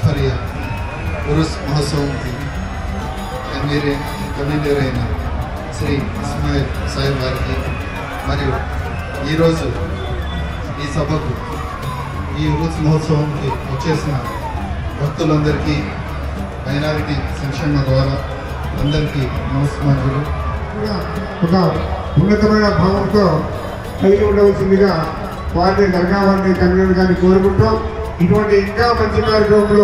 గఫరియా Urs మహోత్సవంకి convener అయిన శ్రీ ఇస్మాయిల్ సాహిబ్ గారికి మరియు ఈరోజు ఈ సభకు ఈ ఉరుస్ మహోత్సవంకి వచ్చేసిన భక్తులందరికీ మైనారిటీ సంక్షేమ ద్వారా అందరికీ నమస్కారాలు. ఒక ఉన్నతమైన భావంతో కలిగి ఉండవలసిందిగా వారిని దర్గా వారిని కన్వీనర్ గారిని కోరుకుంటాం. ఇటువంటి ఇంకా మంచి కార్యక్రమాలు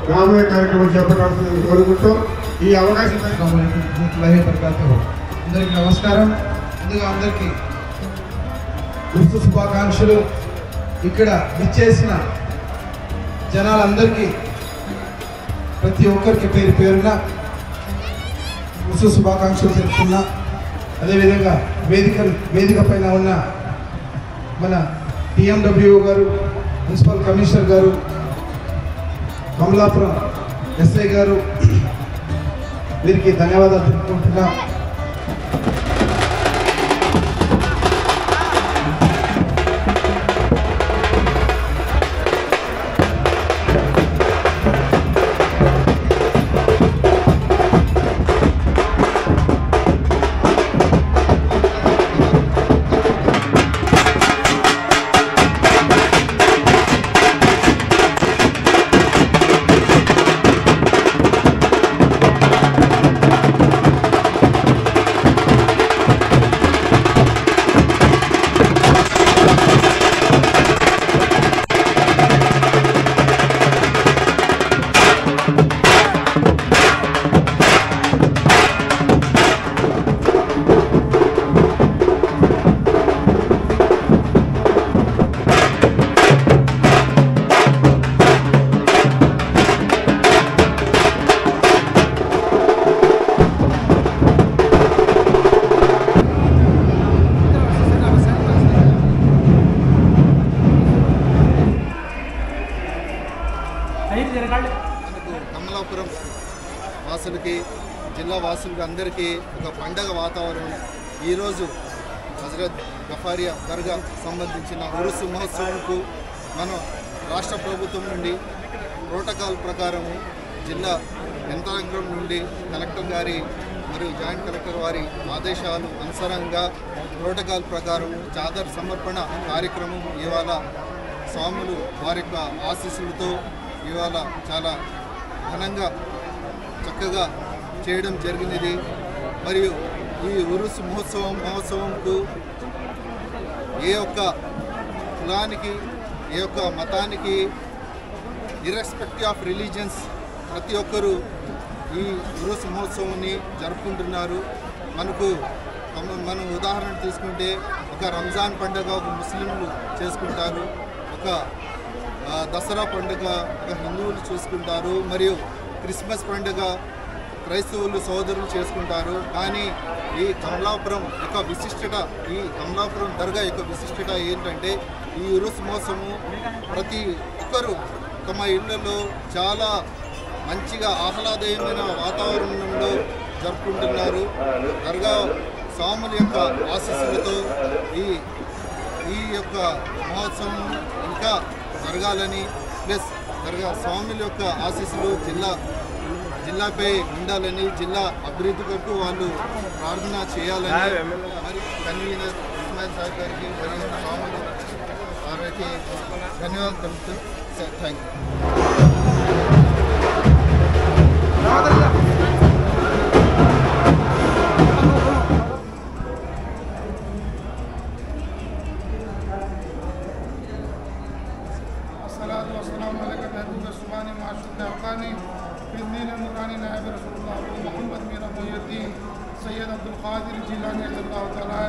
రాబోయే కార్యక్రమాలు చేపట్టాల్సిందని కోరుకుంటాం. ఈ అవకాశం అందరికీ నమస్కారం. ముందుగా అందరికీ ఉరుసు శుభాకాంక్షలు. ఇక్కడ విచ్చేసిన జనాలందరికీ ప్రతి ఒక్కరికి పేరు పేరున ఉరుసు శుభాకాంక్షలు తెలుపుతున్నా. అదేవిధంగా వేదిక పైన ఉన్న మన టీఎండబ్ల్యూ గారు, మున్సిపల్ కమిషనర్ గారు, కమలాపురం ఎస్ఐ గారు, వీరికి ధన్యవాదాలు తెలుపుకుంటున్నా. కమలాపురం వాసులకి, జిల్లా వాసులకి అందరికీ ఒక పండగ వాతావరణం. ఈరోజు హజరత్ గఫారియా దర్గా సంబంధించిన ఉరుసు మహోత్సవంకు మనం రాష్ట్ర ప్రభుత్వం నుండి ప్రోటోకాల్ ప్రకారము జిల్లా యంత్రాంగం నుండి కలెక్టర్ గారి మరియు జాయింట్ కలెక్టర్ వారి ఆదేశాలు అనుసారంగా ప్రోటోకాల్ ప్రకారం చాదర్ సమర్పణ కార్యక్రమం ఇవాళ స్వాములు వారి యొక్క ఆశీస్సులతో ఇవాళ చాలా ఘనంగా చక్కగా చేయడం జరిగినది. మరియు ఈ ఉరుస్ మహోత్సవంకు ఏ ఒక్క కులానికి, ఏ ఒక్క మతానికి, ఇర్రెస్పెక్టివ్ ఆఫ్ రిలీజియన్స్ ప్రతి ఒక్కరూ ఈ ఉరుస్ మహోత్సవాన్ని జరుపుకుంటున్నారు. మనం ఉదాహరణ తీసుకుంటే ఒక రంజాన్ పండుగ ఒక ముస్లింలు చేసుకుంటారు, ఒక దసరా పండుగ ఒక హిందువులు చేసుకుంటారు, మరియు క్రిస్మస్ పండుగ క్రైస్తవులు సోదరులు చేసుకుంటారు. కానీ ఈ కమలాపురం యొక్క విశిష్టత, ఈ కమలాపురం దర్గా యొక్క విశిష్టత ఏంటంటే ఈ ఉరుస్ మహోత్సవము ప్రతి ఒక్కరూ తమ ఇళ్లలో చాలా మంచిగా ఆహ్లాదమైన వాతావరణంలో జరుపుకుంటున్నారు. దర్గా స్వాముల యొక్క ఆశీస్సులతో ఈ యొక్క మహోత్సవం ఇంకా జరగాలని, ప్లస్ దర్గా స్వాముల యొక్క ఆశీస్సులు జిల్లాపై ఉండాలని, జిల్లా అభివృద్ధి కొరకు వాళ్ళు ప్రార్థన చేయాలని మరి కన్వీనర్ ఇస్మాయిల్ సాహిబ్ గారికి మరియు స్వాములు వారికి ధన్యవాదాలు తెలుపుతూ సార్ థ్యాంక్ सैयद अब्दुल कादिर जिलानी अल्लाह ताला